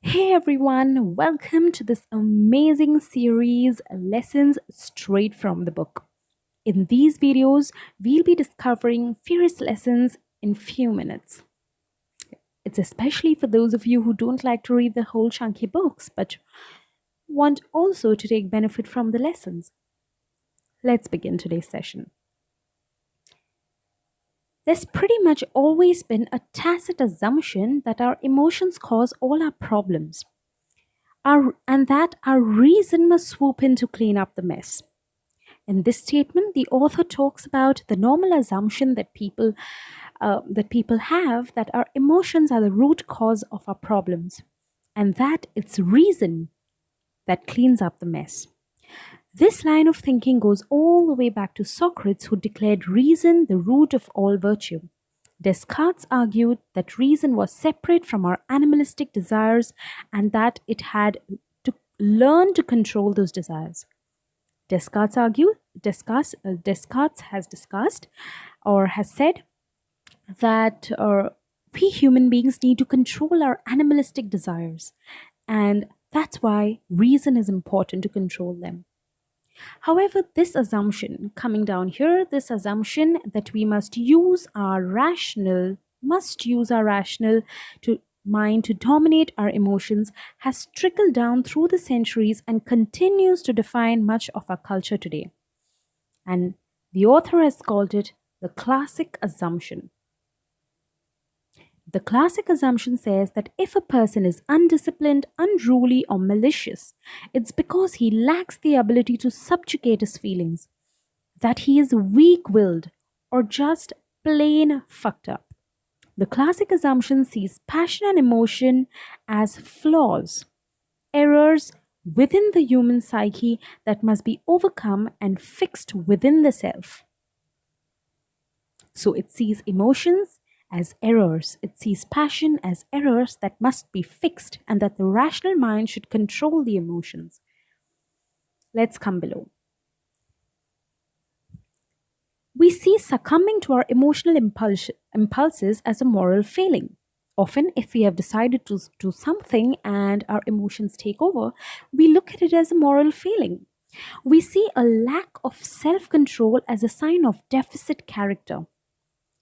Hey everyone, welcome to this amazing series Lessons Straight from the Book. In these videos, we'll be discovering fierce lessons in few minutes. It's especially for those of you who don't like to read the whole chunky books but want also to take benefit from the lessons. Let's begin today's session. There's pretty much always been a tacit assumption that our emotions cause all our problems. And that our reason must swoop in to clean up the mess. In this statement, the author talks about the normal assumption that people have that our emotions are the root cause of our problems, and that it's reason that cleans up the mess. This line of thinking goes all the way back to Socrates, who declared reason the root of all virtue. Descartes argued that reason was separate from our animalistic desires and that it had to learn to control those desires. Descartes has discussed or has said that we human beings need to control our animalistic desires, and that's why reason is important to control them. However, this assumption coming down here, this assumption that we must use our rational to mind to dominate our emotions has trickled down through the centuries and continues to define much of our culture today. And the author has called it the classic assumption. The classic assumption says that if a person is undisciplined, unruly, or malicious, it's because he lacks the ability to subjugate his feelings, that he is weak willed, or just plain fucked up. The classic assumption sees passion and emotion as flaws, errors within the human psyche that must be overcome and fixed within the self. So it sees emotions as errors. It sees passion as errors that must be fixed and that the rational mind should control the emotions. Let's come below. We see succumbing to our emotional impulses as a moral failing. Often, if we have decided to do something and our emotions take over, we look at it as a moral failing. We see a lack of self control as a sign of deficit character.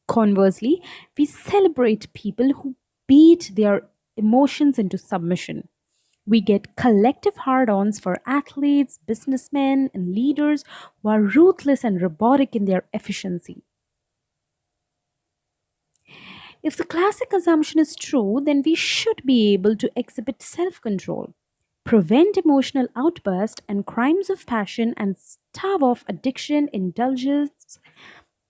Conversely, we celebrate people who beat their emotions into submission. We get collective hard ons for athletes, businessmen, and leaders who are ruthless and robotic in their efficiency. If the classic assumption is true, then we should be able to exhibit self control, prevent emotional outbursts and crimes of passion, and starve off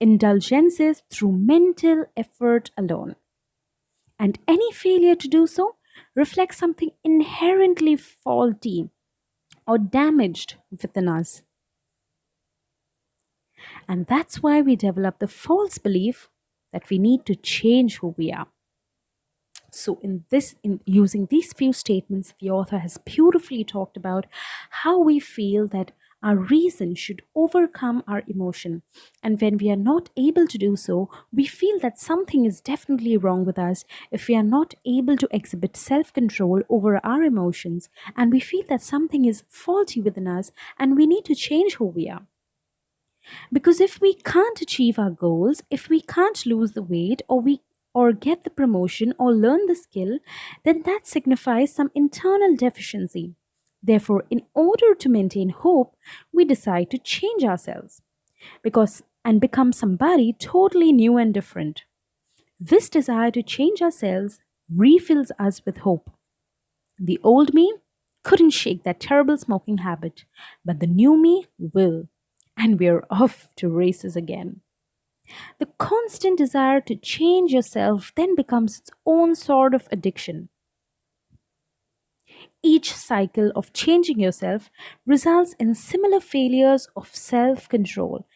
indulgences through mental effort alone. And any failure to do so reflects something inherently faulty or damaged within us. And that's why we develop the false belief that we need to change who we are. So, in using these few statements, the author has beautifully talked about how we feel that our reason should overcome our emotion. And when we are not able to do so, we feel that something is definitely wrong with us if we are not able to exhibit self control over our emotions. And we feel that something is faulty within us and we need to change who we are. Because if we can't achieve our goals, if we can't lose the weight or get the promotion or learn the skill, then that signifies some internal deficiency. Therefore, in order to maintain hope, we decide to change ourselves because and become somebody totally new and different. This desire to change ourselves refills us with hope. The old me couldn't shake that terrible smoking habit, but the new me will. And we're off to races again. The constant desire to change yourself then becomes its own sort of addiction. Each cycle of changing yourself results in similar failures of self control.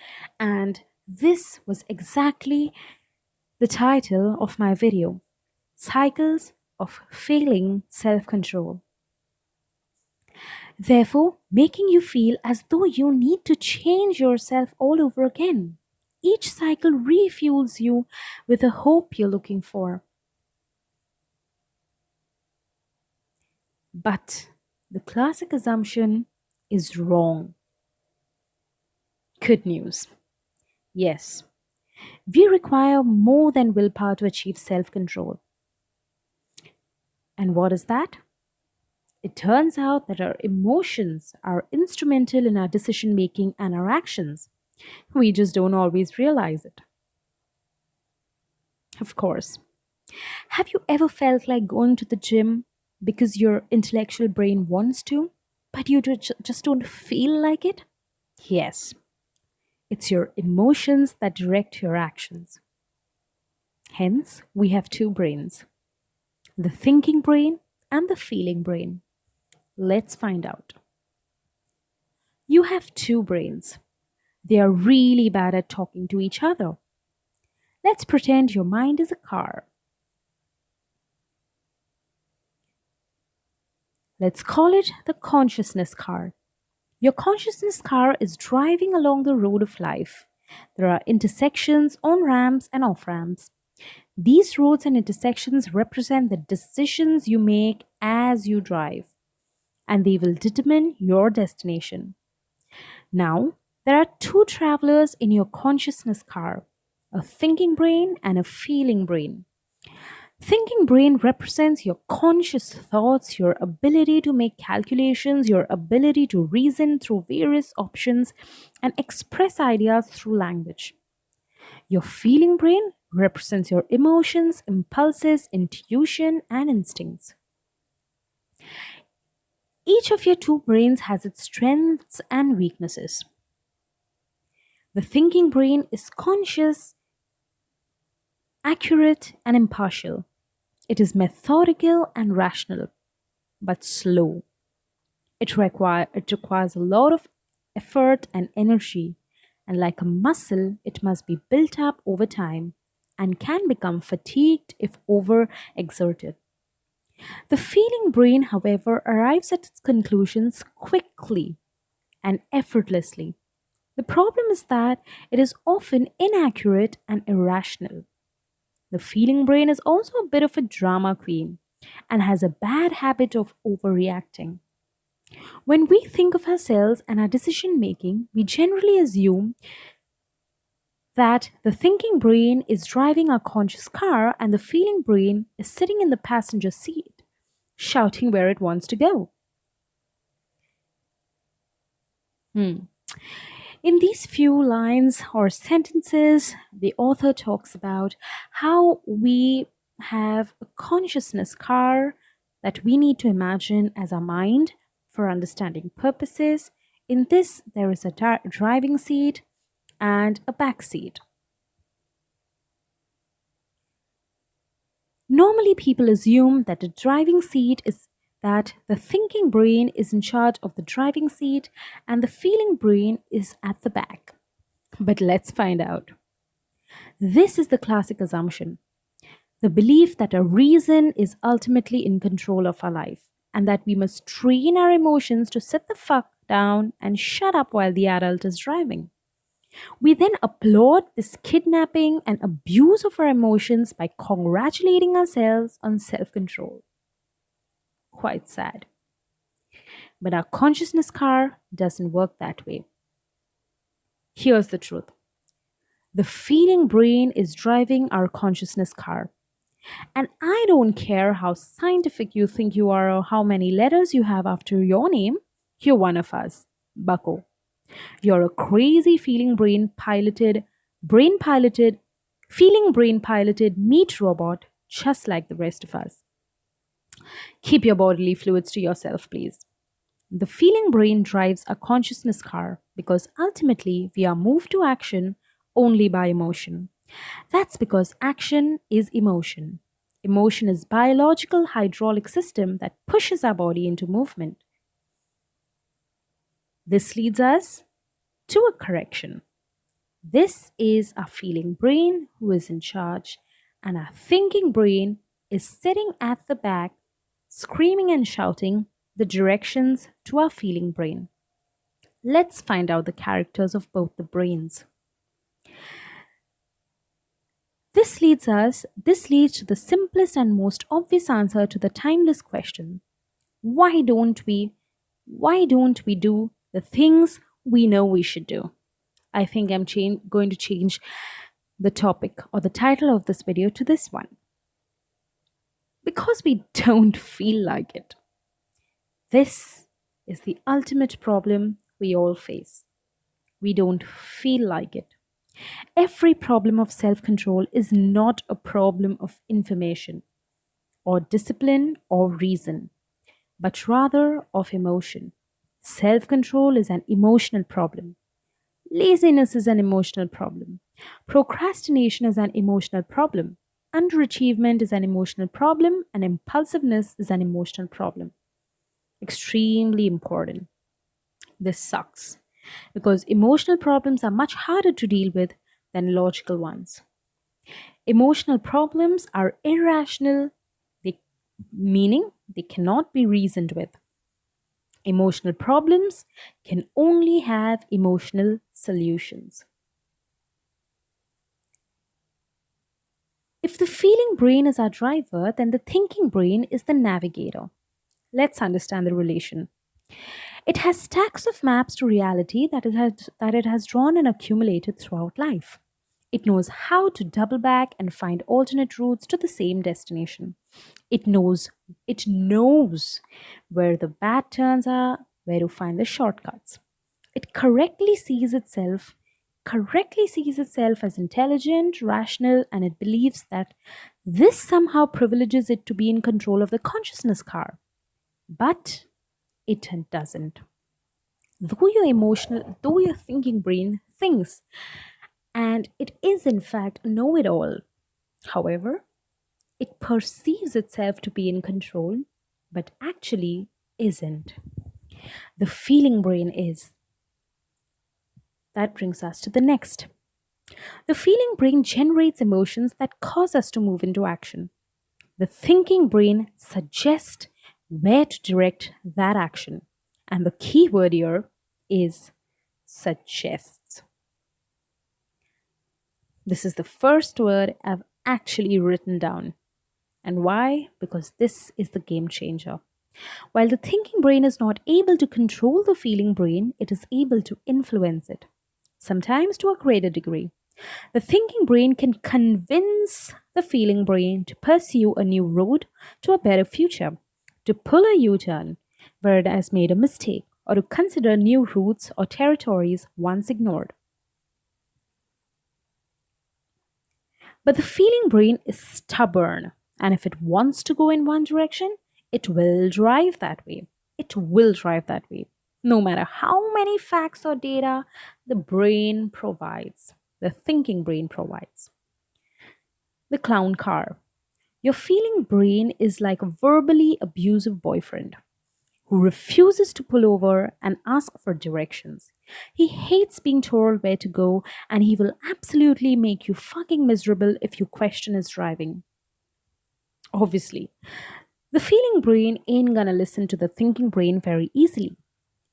And this was exactly the title of my video: Cycles of Failing Self Control. Therefore, making you feel as though you need to change yourself all over again. Each cycle refuels you with the hope you're looking for. But the classic assumption is wrong. Good news. Yes, we require more than willpower to achieve self control. And what is that? It turns out that our emotions are instrumental in our decision making and our actions. We just don't always realize it. Of course. Have you ever felt like going to the gym because your intellectual brain wants to, but you just don't feel like it? Yes, it's your emotions that direct your actions. Hence, we have two brains, the thinking brain and the feeling brain. Let's find out. You have two brains. They are really bad at talking to each other. Let's pretend your mind is a car. Let's call it the consciousness car. Your consciousness car is driving along the road of life. There are intersections, on ramps, and off ramps. These roads and intersections represent the decisions you make as you drive, and they will determine your destination. Now, there are two travelers in your consciousness car, a thinking brain and a feeling brain. Thinking brain represents your conscious thoughts, your ability to make calculations, your ability to reason through various options and express ideas through language. Your feeling brain represents your emotions, impulses, intuition, and instincts. Each of your two brains has its strengths and weaknesses. The thinking brain is conscious, accurate, and impartial. It is methodical and rational, but slow. It requires a lot of effort and energy, and like a muscle, it must be built up over time and can become fatigued if overexerted. The feeling brain, however, arrives at its conclusions quickly and effortlessly. The problem is that it is often inaccurate and irrational. The feeling brain is also a bit of a drama queen and has a bad habit of overreacting. When we think of ourselves and our decision making, we generally assume that the thinking brain is driving our conscious car and the feeling brain is sitting in the passenger seat, shouting where it wants to go. Hmm. In these few lines or sentences, the author talks about how we have a consciousness car that we need to imagine as our mind for understanding purposes. In this, there is a driving seat and a back seat. Normally, people assume that the driving seat is that the thinking brain is in charge of the driving seat and the feeling brain is at the back. But let's find out. This is the classic assumption, the belief that our reason is ultimately in control of our life and that we must train our emotions to sit the fuck down and shut up while the adult is driving. We then applaud this kidnapping and abuse of our emotions by congratulating ourselves on self control. Quite sad. But our consciousness car doesn't work that way. Here's the truth, the feeling brain is driving our consciousness car. And I don't care how scientific you think you are or how many letters you have after your name, you're one of us. Bucko. You're a crazy brain piloted, feeling brain piloted meat robot just like the rest of us. Keep your bodily fluids to yourself, please. The feeling brain drives a consciousness car because ultimately we are moved to action only by emotion. That's because action is emotion. Emotion is biological hydraulic system that pushes our body into movement. This leads us to a correction. This is our feeling brain who is in charge, and our thinking brain is sitting at the back, screaming and shouting the directions to our feeling brain. Let's find out the characters of both the brains. This leads to the simplest and most obvious answer to the timeless question. Why don't we? Why don't we do the things we know we should do? I think I'm going to change the topic or the title of this video to this one. Because we don't feel like it. This is the ultimate problem we all face. We don't feel like it. Every problem of self control is not a problem of information or discipline or reason, but rather of emotion. Self control is an emotional problem. Laziness is an emotional problem. Procrastination is an emotional problem. Underachievement is an emotional problem, and impulsiveness is an emotional problem. Extremely important. This sucks because emotional problems are much harder to deal with than logical ones. Emotional problems are irrational, they, meaning they cannot be reasoned with. Emotional problems can only have emotional solutions. If the feeling brain is our driver, then the thinking brain is the navigator. Let's understand the relation. It has stacks of maps to reality that it has drawn and accumulated throughout life. It knows how to double back and find alternate routes to the same destination. It knows where the bad turns are, where to find the shortcuts. It correctly sees itself as intelligent, rational, and it believes that this somehow privileges it to be in control of the consciousness car. But it doesn't. Though your thinking brain thinks, and it is in fact a know it all. However, it perceives itself to be in control, but actually isn't. The feeling brain is. That brings us to the next. The feeling brain generates emotions that cause us to move into action. The thinking brain suggests where to direct that action. And the key word here is suggests. This is the first word I've actually written down. And why? Because this is the game changer. While the thinking brain is not able to control the feeling brain, it is able to influence it, sometimes to a greater degree. The thinking brain can convince the feeling brain to pursue a new road to a better future, to pull a U turn where it has made a mistake, or to consider new routes or territories once ignored. But the feeling brain is stubborn, and if it wants to go in one direction, it will drive that way. It will drive that way, no matter how many facts or data the brain provides, the thinking brain provides. The clown car. Your feeling brain is like a verbally abusive boyfriend who refuses to pull over and ask for directions. He hates being told where to go, and he will absolutely make you fucking miserable if you question his driving. Obviously, the feeling brain ain't gonna listen to the thinking brain very easily.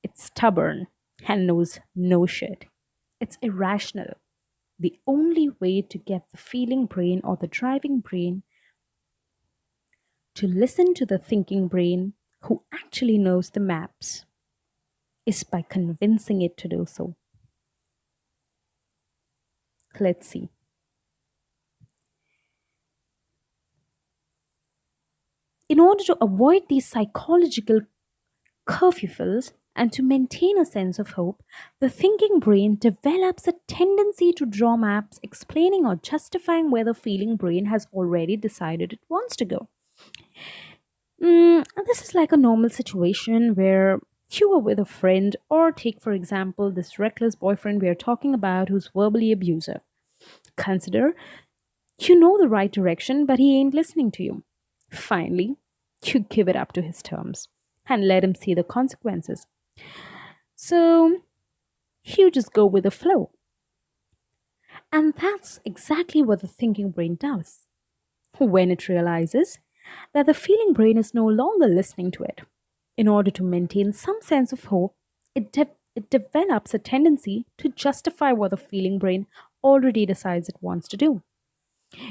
It's stubborn and knows no shit. It's irrational. The only way to get the feeling brain or the driving brain to listen to the thinking brain who actually knows the maps is by convincing it to do so. Let's see. In order to avoid these psychological curfews and to maintain a sense of hope, the thinking brain develops a tendency to draw maps explaining or justifying where the feeling brain has already decided it wants to go. This is like a normal situation where you are with a friend, or take, for example, this reckless boyfriend we are talking about who's verbally abusive. Consider you know the right direction, but he ain't listening to you. Finally, you give it up to his terms and let him see the consequences. So you just go with the flow. And that's exactly what the thinking brain does. When it realizes that the feeling brain is no longer listening to it, in order to maintain some sense of hope, it develops a tendency to justify what the feeling brain already decides it wants to do.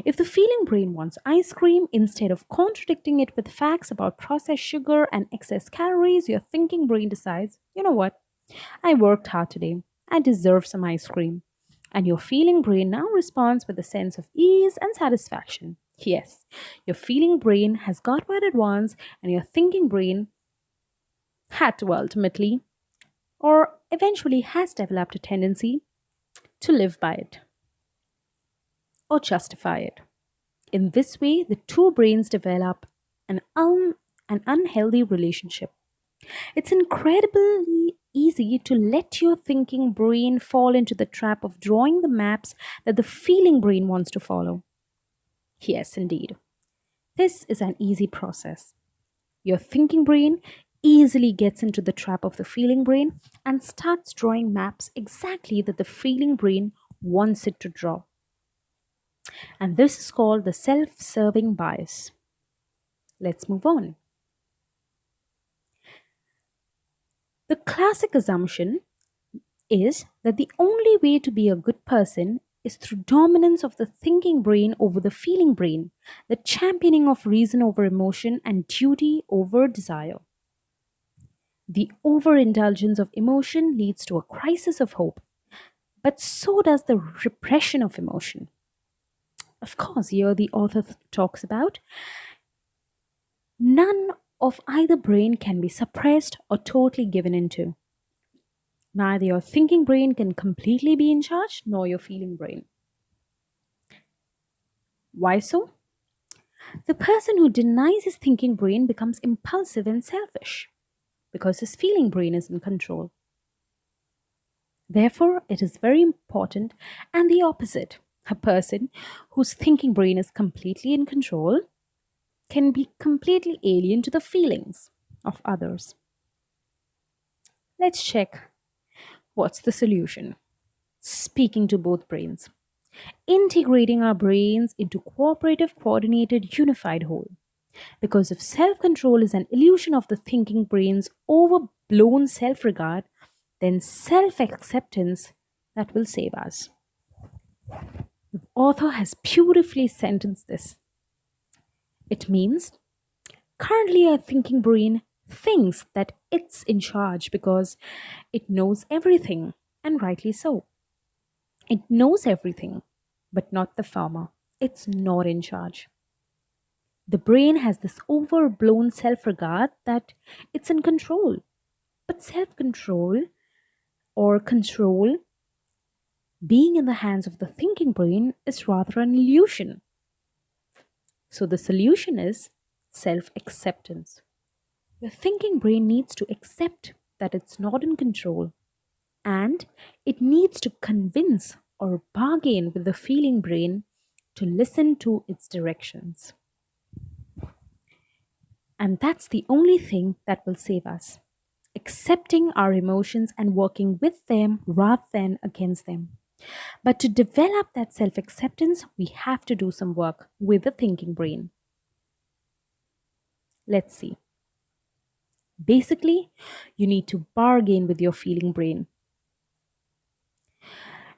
If the feeling brain wants ice cream, instead of contradicting it with facts about processed sugar and excess calories, your thinking brain decides, you know what? I worked hard today. I deserve some ice cream. And your feeling brain now responds with a sense of ease and satisfaction. Yes, your feeling brain has got what it wants, and your thinking brain had to ultimately or eventually has developed a tendency to live by it or justify it. In this way, the two brains develop an unhealthy relationship. It's incredibly easy to let your thinking brain fall into the trap of drawing the maps that the feeling brain wants to follow. Yes, indeed. This is an easy process. Your thinking brain easily gets into the trap of the feeling brain and starts drawing maps exactly that the feeling brain wants it to draw. And this is called the self serving bias. Let's move on. The classic assumption is that the only way to be a good person is through dominance of the thinking brain over the feeling brain, the championing of reason over emotion and duty over desire. The overindulgence of emotion leads to a crisis of hope, but so does the repression of emotion. Of course, here the author talks about none of either brain can be suppressed or totally given into. Neither your thinking brain can completely be in charge, nor your feeling brain. Why so? The person who denies his thinking brain becomes impulsive and selfish because his feeling brain is in control. Therefore, it is very important and the opposite. A person whose thinking brain is completely in control can be completely alien to the feelings of others. Let's check what's the solution. Speaking to both brains, integrating our brains into cooperative, coordinated, unified whole. Because if self control is an illusion of the thinking brain's overblown self regard, then self acceptance that will save us. The author has beautifully sentenced this. It means currently our thinking brain thinks that it's in charge because it knows everything, and rightly so. It knows everything, but not the farmer. It's not in charge. The brain has this overblown self regard that it's in control. But self control or control being in the hands of the thinking brain is rather an illusion. So the solution is self acceptance. Your thinking brain needs to accept that it's not in control and it needs to convince or bargain with the feeling brain to listen to its directions. And that's the only thing that will save us. Accepting our emotions and working with them rather than against them. But to develop that self acceptance, we have to do some work with the thinking brain. Let's see. Basically, you need to bargain with your feeling brain.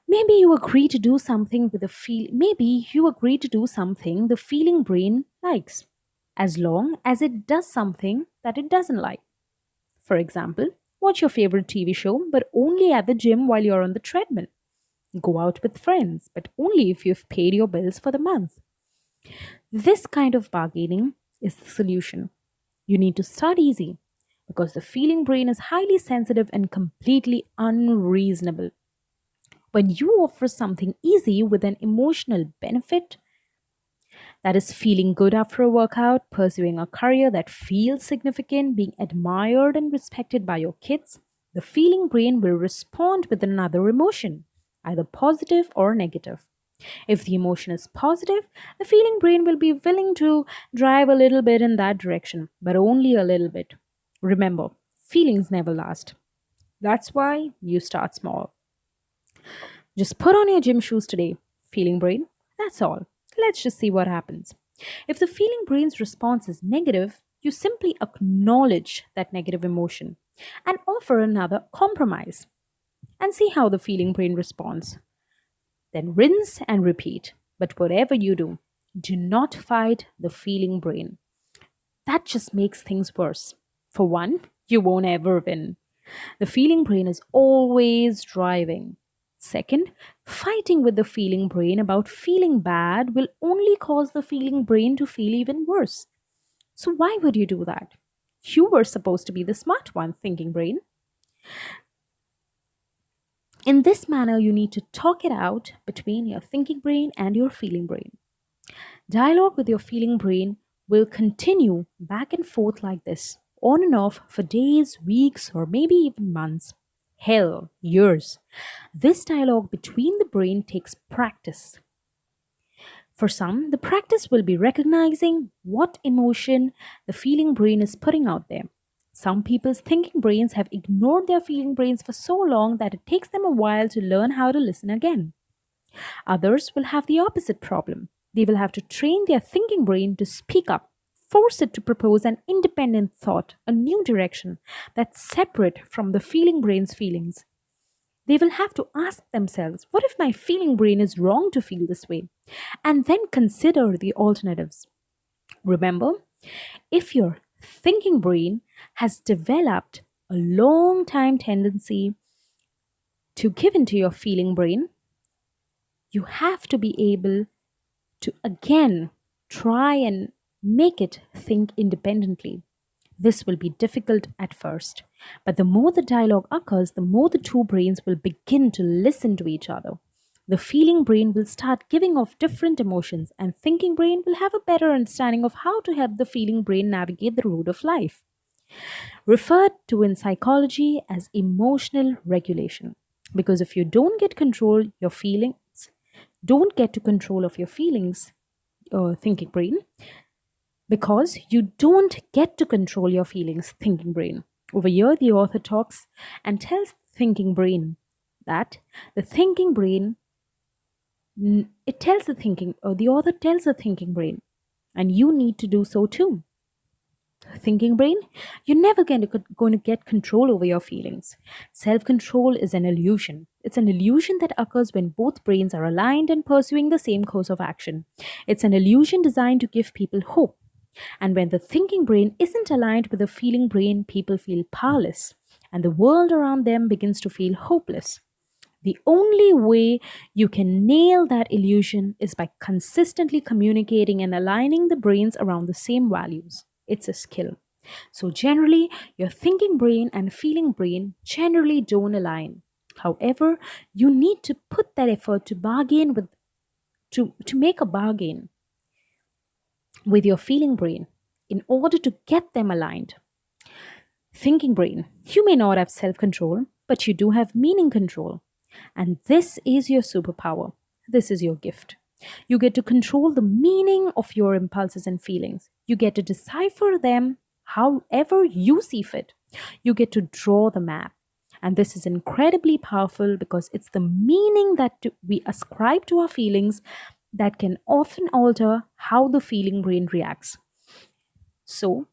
Maybe you agree to do something with the maybe you agree to do something the feeling brain likes, as long as it does something that it doesn't like. For example, watch your favorite TV show, but only at the gym while you're on the treadmill. Go out with friends, but only if you've paid your bills for the month. This kind of bargaining is the solution. You need to start easy because the feeling brain is highly sensitive and completely unreasonable. When you offer something easy with an emotional benefit, that is feeling good after a workout, pursuing a career that feels significant, being admired and respected by your kids, the feeling brain will respond with another emotion, either positive or negative. If the emotion is positive, the feeling brain will be willing to drive a little bit in that direction, but only a little bit. Remember, feelings never last. That's why you start small. Just put on your gym shoes today, feeling brain. That's all. Let's just see what happens. If the feeling brain's response is negative, you simply acknowledge that negative emotion and offer another compromise and see how the feeling brain responds. Then rinse and repeat. But whatever you do not fight the feeling brain. That just makes things worse. For one, you won't ever win. The feeling brain is always driving. Second, fighting with the feeling brain about feeling bad will only cause the feeling brain to feel even worse. So, why would you do that? You were supposed to be the smart one, thinking brain. In this manner, you need to talk it out between your thinking brain and your feeling brain. Dialogue with your feeling brain will continue back and forth like this, on and off for days, weeks, or maybe even months. Hell, years. This dialogue between the brain takes practice. For some, the practice will be recognizing what emotion the feeling brain is putting out there. Some people's thinking brains have ignored their feeling brains for so long that it takes them a while to learn how to listen again. Others will have the opposite problem. They will have to train their thinking brain to speak up, force it to propose an independent thought, a new direction that's separate from the feeling brain's feelings. They will have to ask themselves, what if my feeling brain is wrong to feel this way? And then consider the alternatives. Remember, if your thinking brain has developed a long time tendency to give into your feeling brain, you have to be able to again try and make it think independently. This will be difficult at first, but the more the dialogue occurs, the more the two brains will begin to listen to each other. The feeling brain will start giving off different emotions, and thinking brain will have a better understanding of how to help the feeling brain navigate the road of life. Referred to in psychology as emotional regulation. Because if you don't get control your feelings, don't get to control of your feelings, thinking brain, because you don't get to control your feelings, thinking brain. Over here, the author talks and tells thinking brain that the thinking brain, it tells the thinking, or the author tells the thinking brain, and you need to do so too. Thinking brain, you're never going to get control over your feelings. Self control is an illusion. It's an illusion that occurs when both brains are aligned and pursuing the same course of action. It's an illusion designed to give people hope. And when the thinking brain isn't aligned with the feeling brain, people feel powerless, and the world around them begins to feel hopeless. The only way you can nail that illusion is by consistently communicating and aligning the brains around the same values. It's a skill. So, generally, your thinking brain and feeling brain generally don't align. However, you need to put that effort to bargain with to make a bargain with your feeling brain in order to get them aligned. Thinking brain, you may not have self control, but you do have meaning control. And this is your superpower. This is your gift. You get to control the meaning of your impulses and feelings. You get to decipher them however you see fit. You get to draw the map. And this is incredibly powerful because it's the meaning that we ascribe to our feelings that can often alter how the feeling brain reacts. So,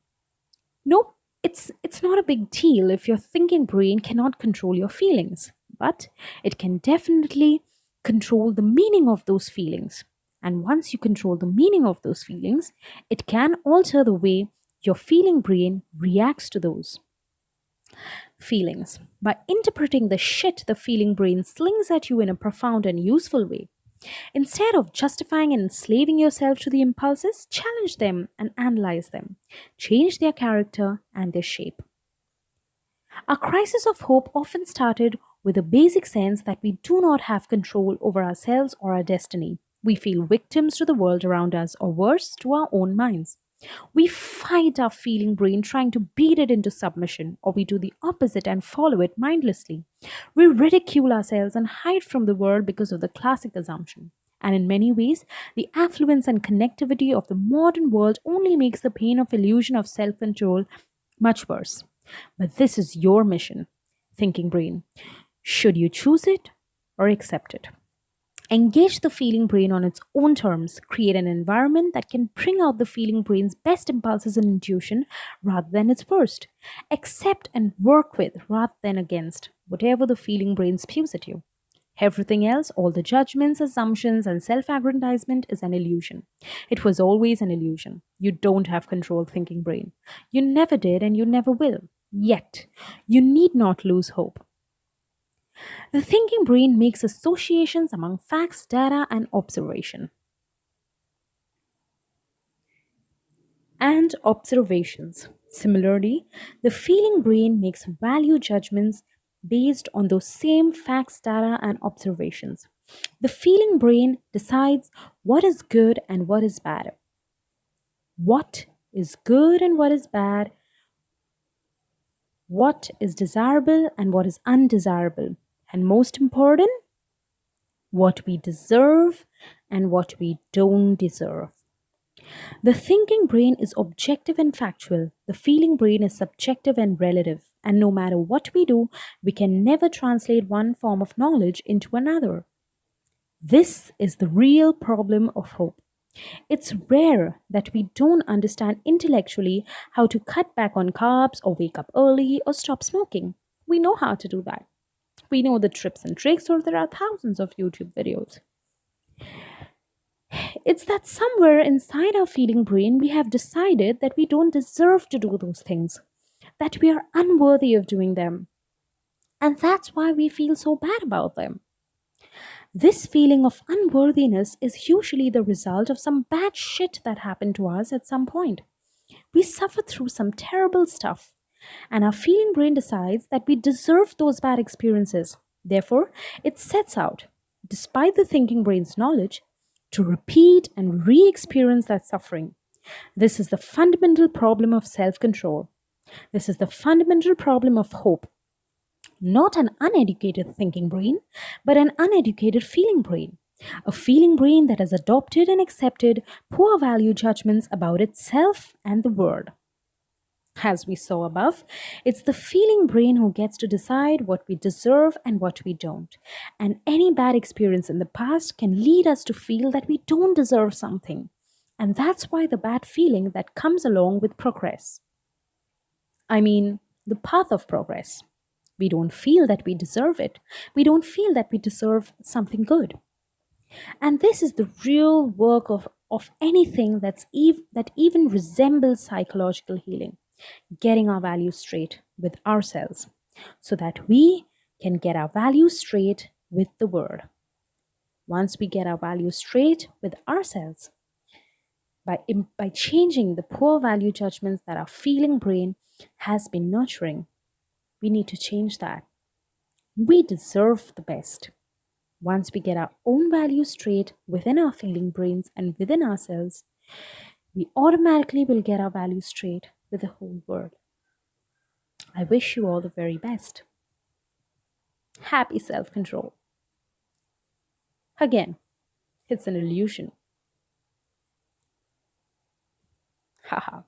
no, it's not a big deal if your thinking brain cannot control your feelings, but it can definitely control the meaning of those feelings. And once you control the meaning of those feelings, it can alter the way your feeling brain reacts to those feelings by interpreting the shit the feeling brain slings at you in a profound and useful way. Instead of justifying and enslaving yourself to the impulses, challenge them and analyze them. Change their character and their shape. Our crisis of hope often started with a basic sense that we do not have control over ourselves or our destiny. We feel victims to the world around us, or worse, to our own minds. We fight our feeling brain trying to beat it into submission, or we do the opposite and follow it mindlessly. We ridicule ourselves and hide from the world because of the classic assumption. And in many ways, the affluence and connectivity of the modern world only makes the pain of illusion of self control much worse. But this is your mission, thinking brain. Should you choose it or accept it? Engage the feeling brain on its own terms. Create an environment that can bring out the feeling brain's best impulses and intuition rather than its worst. Accept and work with rather than against whatever the feeling brain spews at you. Everything else, all the judgments, assumptions, and self aggrandizement is an illusion. It was always an illusion. You don't have control, thinking brain. You never did, and you never will. Yet, you need not lose hope. The thinking brain makes associations among facts, data, and observation. And observations. Similarly, the feeling brain makes value judgments based on those same facts, data, and observations. The feeling brain decides what is good and what is bad. What is good and what is bad, what is desirable and what is undesirable, and most important, what we deserve and what we don't deserve. The thinking brain is objective and factual. The feeling brain is subjective and relative. And no matter what we do, we can never translate one form of knowledge into another. This is the real problem of hope. It's rare that we don't understand intellectually how to cut back on carbs or wake up early or stop smoking. We know how to do that. We know the tips and tricks, or there are thousands of YouTube videos. It's that somewhere inside our feeling brain, we have decided that we don't deserve to do those things, that we are unworthy of doing them. And that's why we feel so bad about them. This feeling of unworthiness is usually the result of some bad shit that happened to us at some point. We suffer through some terrible stuff, and our feeling brain decides that we deserve those bad experiences. Therefore, it sets out, despite the thinking brain's knowledge, to repeat and re experience that suffering. This is the fundamental problem of self control. This is the fundamental problem of hope. Not an uneducated thinking brain, but an uneducated feeling brain. A feeling brain that has adopted and accepted poor value judgments about itself and the world. As we saw above, it's the feeling brain who gets to decide what we deserve and what we don't. And any bad experience in the past can lead us to feel that we don't deserve something. And that's why the bad feeling that comes along with progress. I mean, the path of progress. We don't feel that we deserve it. We don't feel that we deserve something good. And this is the real work of anything that even resembles psychological healing, getting our values straight with ourselves so that we can get our values straight with the world. Once we get our values straight with ourselves, by changing the poor value judgments that our feeling brain has been nurturing, we need to change that. We deserve the best. Once we get our own values straight within our feeling brains and within ourselves, we automatically will get our values straight with the whole world. I wish you all the very best. Happy self control. Again, it's an illusion. Haha.